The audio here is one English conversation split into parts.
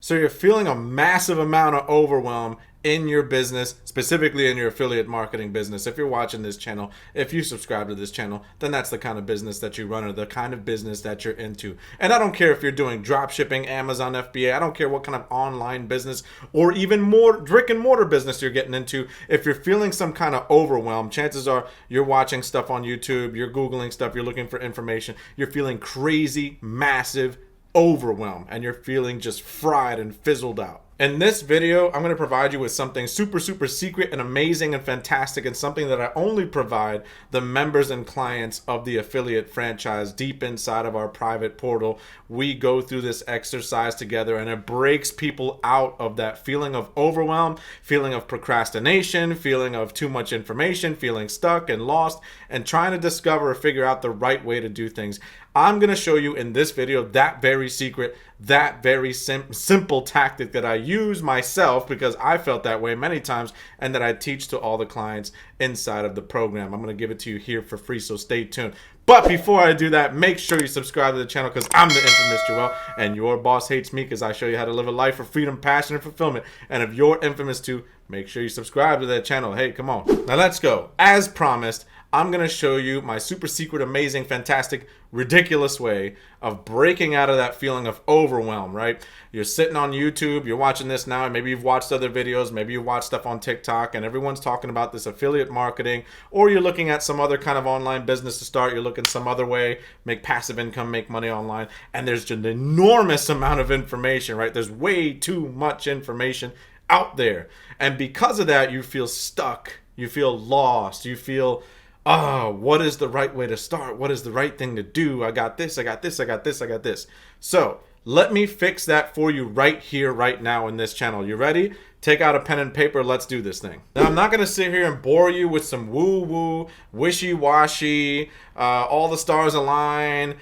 So you're feeling a massive amount of overwhelm in your business, specifically in your affiliate marketing business. If you're watching this channel, if you subscribe to this channel, then that's the kind of business that you run or the kind of business that you're into. And I don't care if you're doing drop shipping, Amazon FBA, I don't care what kind of online business or even more brick and mortar business you're getting into. If you're feeling some kind of overwhelm, chances are you're watching stuff on YouTube, you're Googling stuff, you're looking for information, you're feeling crazy, massive overwhelm, and you're feeling just fried and fizzled out. In this video, I'm going to provide you with something super secret and amazing and fantastic, and something that I only provide the members and clients of the affiliate franchise deep inside of our private portal. We go through this exercise together, and it breaks people out of that feeling of overwhelm, feeling of procrastination, feeling of too much information, feeling stuck and lost, and trying to discover or figure out the right way to do things. I'm going to show you in this video that very secret, that very simple tactic that I use myself because I felt that way many times, and that I teach to all the clients inside of the program. I'm going to give it to you here for free, so stay tuned. But before I do that, make sure you subscribe to the channel because I'm the infamous Joel, and your boss hates me because I show you how to live a life of freedom, passion, and fulfillment. And if you're infamous too, make sure you subscribe to that channel. Hey, come on. Now let's go. As promised, I'm going to show you my super secret, amazing, fantastic, ridiculous way of breaking out of that feeling of overwhelm, right? You're sitting on YouTube, you're watching this now, and maybe you've watched other videos, maybe you watch stuff on TikTok, and everyone's talking about this affiliate marketing, or you're looking at some other kind of online business to start, you're looking some other way, make passive income, make money online, and there's just an enormous amount of information, right? There's way too much information out there. And because of that, you feel stuck, you feel lost, you feel what is the right way to start? What is the right thing to do? I got this, I got this, I got this, I got this. So let me fix that for you right here, right now in this channel. You ready? Take out a pen and paper. Let's do this thing. Now, I'm not going to sit here and bore you with some woo-woo, wishy-washy, all the stars align,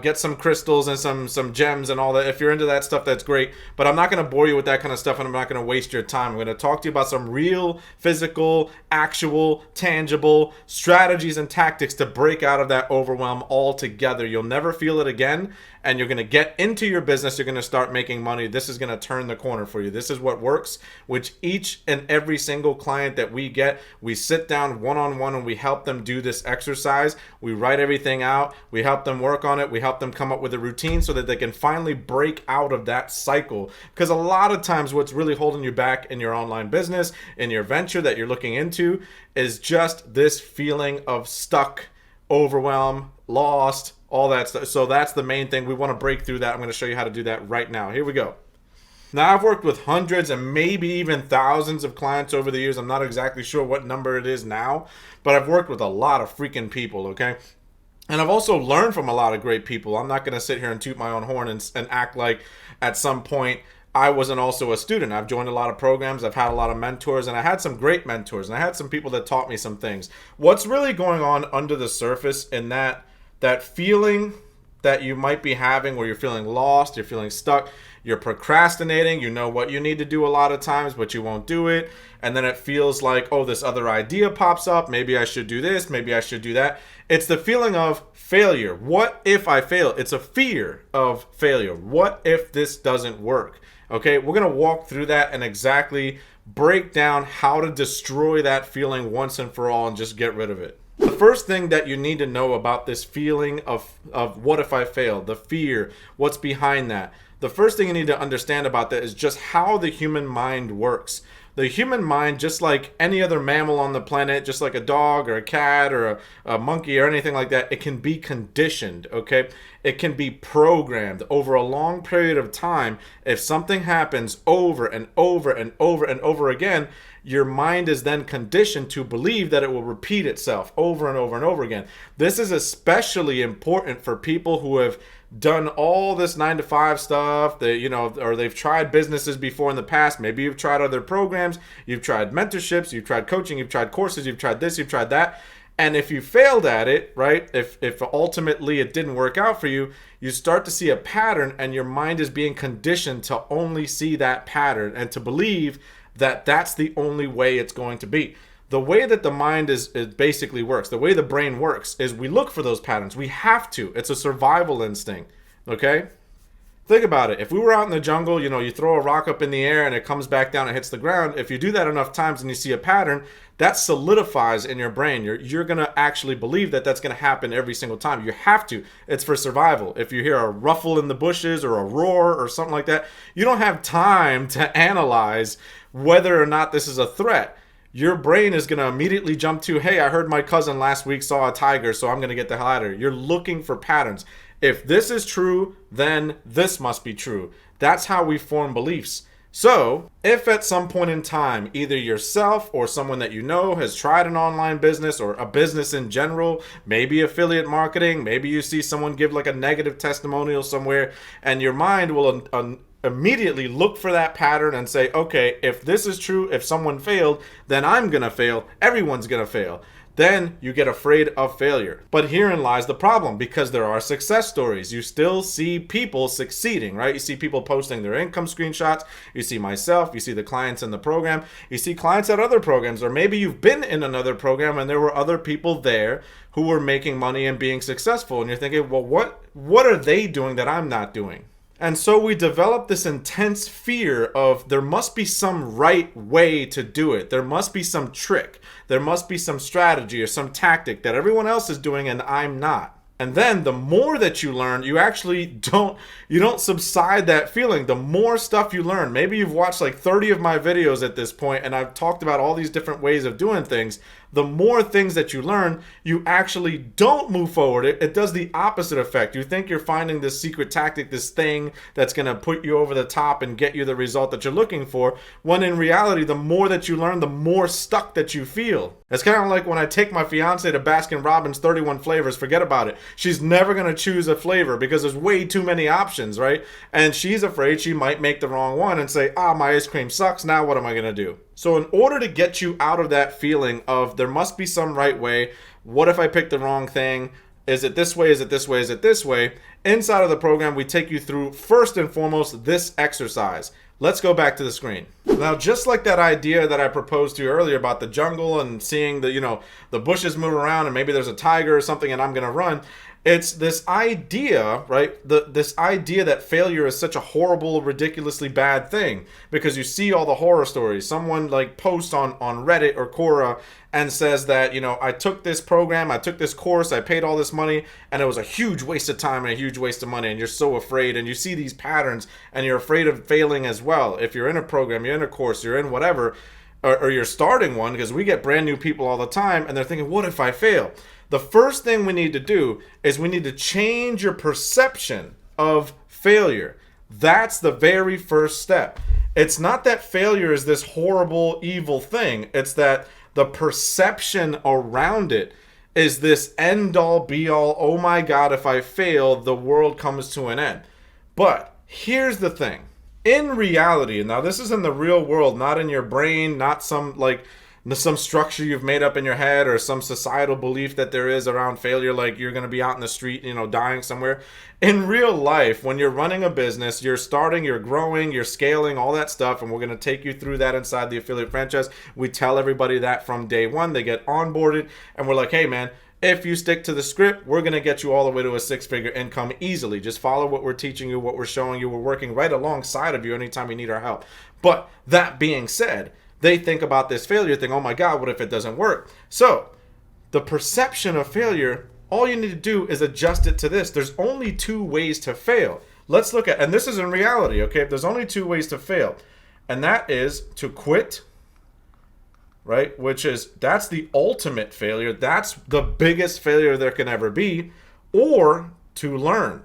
get some crystals and some gems and all that. If you're into that stuff, that's great. But I'm not going to bore you with that kind of stuff, and I'm not going to waste your time. I'm going to talk to you about some real, physical, actual, tangible strategies and tactics to break out of that overwhelm altogether. You'll never feel it again, and you're going to get into your business. You're going to start making money. This is going to turn the corner for you. This is what works. Which each and every single client that we get, we sit down one-on-one and we help them do this exercise. We write everything out. We help them work on it. We help them come up with a routine so that they can finally break out of that cycle. Because a lot of times what's really holding you back in your online business, in your venture that you're looking into, is just this feeling of stuck, overwhelmed, lost, all that stuff. So that's the main thing. We want to break through that. I'm going to show you how to do that right now. Here we go. Now, I've worked with hundreds and maybe even thousands of clients over the years. I'm not exactly sure what number it is now, but I've worked with a lot of freaking people, okay? And I've also learned from a lot of great people. I'm not going to sit here and toot my own horn and act like at some point I wasn't also a student. I've joined a lot of programs. I've had a lot of mentors, and I had some great mentors, and I had some people that taught me some things. What's really going on under the surface in that feeling that you might be having where you're feeling lost, you're feeling stuck, you're procrastinating, you know what you need to do a lot of times, but you won't do it. And then it feels like, oh, this other idea pops up. Maybe I should do this. Maybe I should do that. It's the feeling of failure. What if I fail? It's a fear of failure. What if this doesn't work? Okay, we're going to walk through that and exactly break down how to destroy that feeling once and for all and just get rid of it. The first thing that you need to know about this feeling of what if I fail, the fear, what's behind that. The first thing you need to understand about that is just how the human mind works. The human mind, just like any other mammal on the planet, just like a dog or a cat or a monkey or anything like that, it can be conditioned, okay? It can be programmed over a long period of time. If something happens over and over and over and over again, your mind is then conditioned to believe that it will repeat itself over and over and over again. This is especially important for people who have done all this 9-to-5 stuff, or they've tried businesses before in the past. Maybe you've tried other programs, you've tried mentorships, you've tried coaching, you've tried courses, you've tried this, you've tried that. And if you failed at it, right, if ultimately it didn't work out for you, you start to see a pattern, and your mind is being conditioned to only see that pattern and to believe that that's the only way it's going to be. The way that the mind is basically works, the way the brain works, is we look for those patterns. We have to. It's a survival instinct, okay? Think about it. If we were out in the jungle, you throw a rock up in the air and it comes back down and hits the ground. If you do that enough times and you see a pattern, that solidifies in your brain. You're going to actually believe that that's going to happen every single time. You have to. It's for survival. If you hear a ruffle in the bushes or a roar or something like that, you don't have time to analyze whether or not this is a threat. Your brain is going to immediately jump to, hey, I heard my cousin last week saw a tiger, so I'm going to get the hell out of here. You're looking for patterns. If this is true, then this must be true. That's how we form beliefs. So, if at some point in time, either yourself or someone that you know has tried an online business or a business in general, maybe affiliate marketing, maybe you see someone give like a negative testimonial somewhere, and your mind will immediately look for that pattern and say, okay, if this is true, if someone failed, then I'm going to fail. Everyone's going to fail. Then you get afraid of failure. But herein lies the problem, because there are success stories. You still see people succeeding, right? You see people posting their income screenshots. You see myself. You see the clients in the program. You see clients at other programs, or maybe you've been in another program and there were other people there who were making money and being successful. And you're thinking, well, what are they doing that I'm not doing? And so we develop this intense fear of there must be some right way to do it. There must be some trick. There must be some strategy or some tactic that everyone else is doing and I'm not. And then the more that you learn, you actually don't subside that feeling. The more stuff you learn, maybe you've watched like 30 of my videos at this point and I've talked about all these different ways of doing things. The more things that you learn, you actually don't move forward. It does the opposite effect. You think you're finding this secret tactic, this thing that's going to put you over the top and get you the result that you're looking for, when in reality, the more that you learn, the more stuck that you feel. It's kind of like when I take my fiance to Baskin Robbins 31 flavors, forget about it. She's never going to choose a flavor because there's way too many options, right? And she's afraid she might make the wrong one and say, my ice cream sucks. Now what am I going to do? So in order to get you out of that feeling of there must be some right way, what if I pick the wrong thing? Is it this way? Is it this way? Is it this way? Inside of the program, we take you through, first and foremost, this exercise. Let's go back to the screen. Now, just like that idea that I proposed to you earlier about the jungle and seeing the bushes move around and maybe there's a tiger or something and I'm going to run. It's this idea, right? This idea that failure is such a horrible, ridiculously bad thing because you see all the horror stories. Someone like posts on Reddit or Quora and says that, I took this program, I took this course, I paid all this money, and it was a huge waste of time and a huge waste of money. And you're so afraid, and you see these patterns, and you're afraid of failing as well. If you're in a program, you're in a course, you're in whatever, or you're starting one, because we get brand new people all the time, and they're thinking, what if I fail? The first thing we need to do is we need to change your perception of failure. That's the very first step. It's not that failure is this horrible, evil thing. It's that the perception around it is this end-all, be-all, oh my God, if I fail, the world comes to an end. But here's the thing. In reality, and now this is in the real world, not in your brain, not some structure you've made up in your head or some societal belief that there is around failure, like you're going to be out in the street, dying somewhere. In real life, when you're running a business, you're starting, you're growing, you're scaling, all that stuff, and we're going to take you through that inside the affiliate franchise. We tell everybody that from day one. They get onboarded, and we're like, hey, man, if you stick to the script, we're going to get you all the way to a six-figure income easily. Just follow what we're teaching you, what we're showing you. We're working right alongside of you anytime you need our help. But that being said, they think about this failure thing, oh my God, what if it doesn't work? So the perception of failure, all you need to do is adjust it to this. There's only two ways to fail. Let's look at, and this is in reality, okay? There's only two ways to fail. And that is to quit, right? That's the ultimate failure. That's the biggest failure there can ever be, or to learn.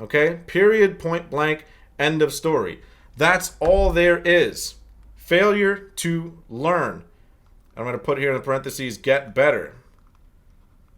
Okay? Period, point blank, end of story. That's all there is. Failure to learn. I'm going to put here in the parentheses, get better.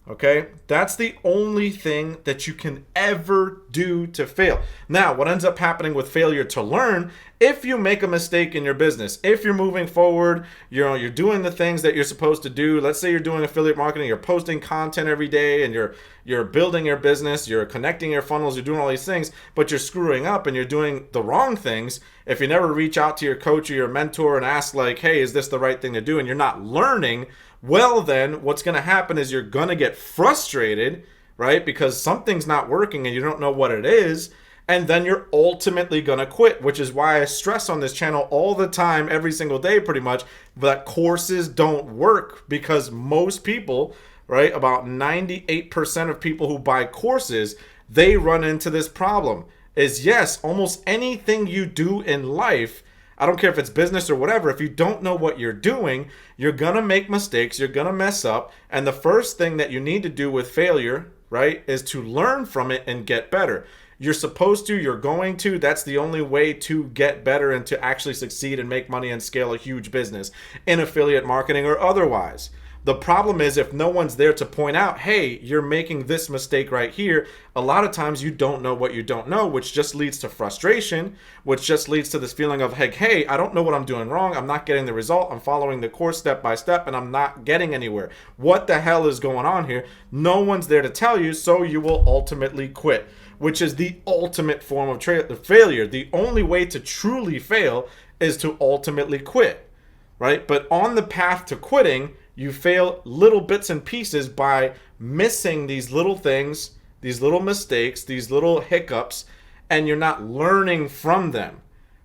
Okay? That's the only thing that you can ever do to fail. Now, what ends up happening with failure to learn, if you make a mistake in your business, if you're moving forward, you're doing the things that you're supposed to do. Let's say you're doing affiliate marketing, you're posting content every day, and you're building your business, you're connecting your funnels, you're doing all these things, but you're screwing up and you're doing the wrong things. If you never reach out to your coach or your mentor and ask like, hey, is this the right thing to do? And you're not learning, well then what's going to happen is you're going to get frustrated, right? Because something's not working and you don't know what it is. and then you're ultimately going to quit, which is why I stress on this channel all the time, every single day pretty much, that courses don't work, because most people, right, about 98% of people who buy courses, they run into this problem. Is yes, almost anything you do in life, I don't care if it's business or whatever, if you don't know what you're doing, you're going to make mistakes, you're going to mess up, and the first thing that you need to do with failure, right, is to learn from it and get better. You're supposed to, you're going to, that's the only way to get better and to actually succeed and make money and scale a huge business in affiliate marketing or otherwise. The problem is, if no one's there to point out, hey, you're making this mistake right here, a lot of times you don't know what you don't know, which just leads to frustration, which just leads to this feeling of, hey, I don't know what I'm doing wrong. I'm not getting the result. I'm following the course step by step and I'm not getting anywhere. What the hell is going on here? No one's there to tell you, so you will ultimately quit, which is the ultimate form of failure. The only way to truly fail is to ultimately quit, right? But on the path to quitting, you fail little bits and pieces by missing these little things, these little mistakes, these little hiccups, and you're not learning from them,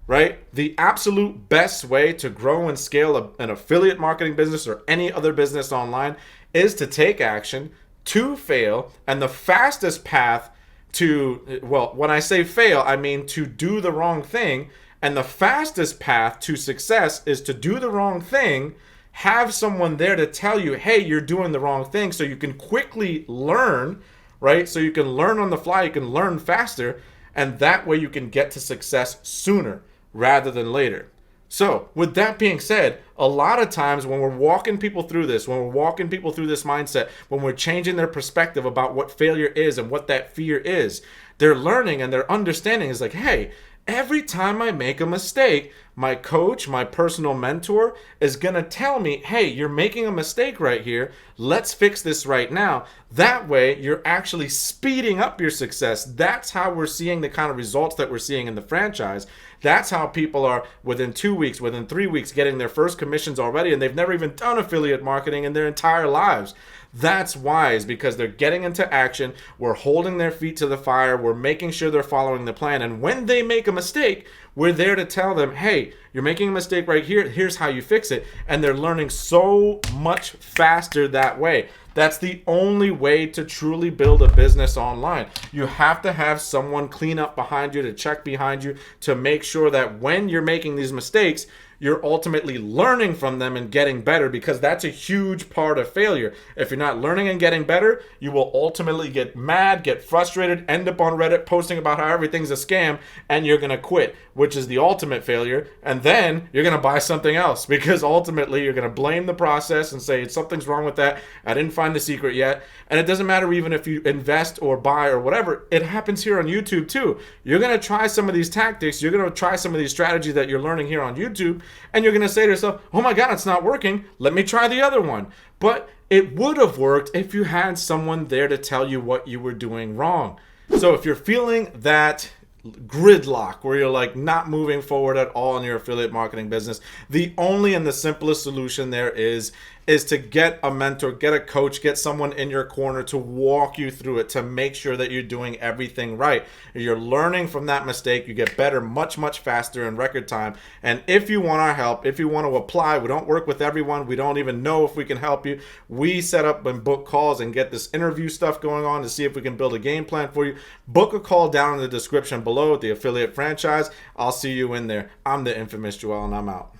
right? The absolute best way to grow and scale an affiliate marketing business or any other business online is to take action, to fail, and the fastest path to, well, when I say fail, I mean to do the wrong thing, and the fastest path to success is to do the wrong thing, have someone there to tell you, hey, you're doing the wrong thing, so you can quickly learn, right? So you can learn on the fly, you can learn faster, and that way you can get to success sooner rather than later. So with that being said, a lot of times when we're walking people through this, when we're walking people through this mindset, when we're changing their perspective about what failure is and what that fear is, they're learning and their understanding is like, hey, every time I make a mistake, my coach, my personal mentor is going to tell me, hey, you're making a mistake right here. Let's fix this right now. That way, you're actually speeding up your success. That's how we're seeing the kind of results that we're seeing in the franchise. That's how people are within 2 weeks, within 3 weeks, getting their first commissions already, and they've never even done affiliate marketing in their entire lives. That's wise, because they're getting into action. We're holding their feet to the fire. We're making sure they're following the plan. And when they make a mistake, we're there to tell them, hey, you're making a mistake right here. Here's how you fix it. And they're learning so much faster that way. That's the only way to truly build a business online. You have to have someone clean up behind you, to check behind you, to make sure that when you're making these mistakes, you're ultimately learning from them and getting better, because that's a huge part of failure. If you're not learning and getting better, you will ultimately get mad, get frustrated, end up on Reddit posting about how everything's a scam, and you're going to quit, which is the ultimate failure. And then you're going to buy something else, because ultimately you're going to blame the process and say, something's wrong with that. I didn't find the secret yet. And it doesn't matter even if you invest or buy or whatever. It happens here on YouTube too. You're going to try some of these tactics. You're going to try some of these strategies that you're learning here on YouTube. And you're going to say to yourself, oh my God, it's not working. Let me try the other one. But it would have worked if you had someone there to tell you what you were doing wrong. So if you're feeling that gridlock where you're like not moving forward at all in your affiliate marketing business, the only and the simplest solution there is to get a mentor, get a coach, get someone in your corner to walk you through it, to make sure that you're doing everything right. You're learning from that mistake. You get better much, much faster in record time. And if you want our help, if you want to apply, we don't work with everyone. We don't even know if we can help you. We set up and book calls and get this interview stuff going on to see if we can build a game plan for you. Book a call down in the description below at the affiliate franchise. I'll see you in there. I'm the infamous Joel, and I'm out.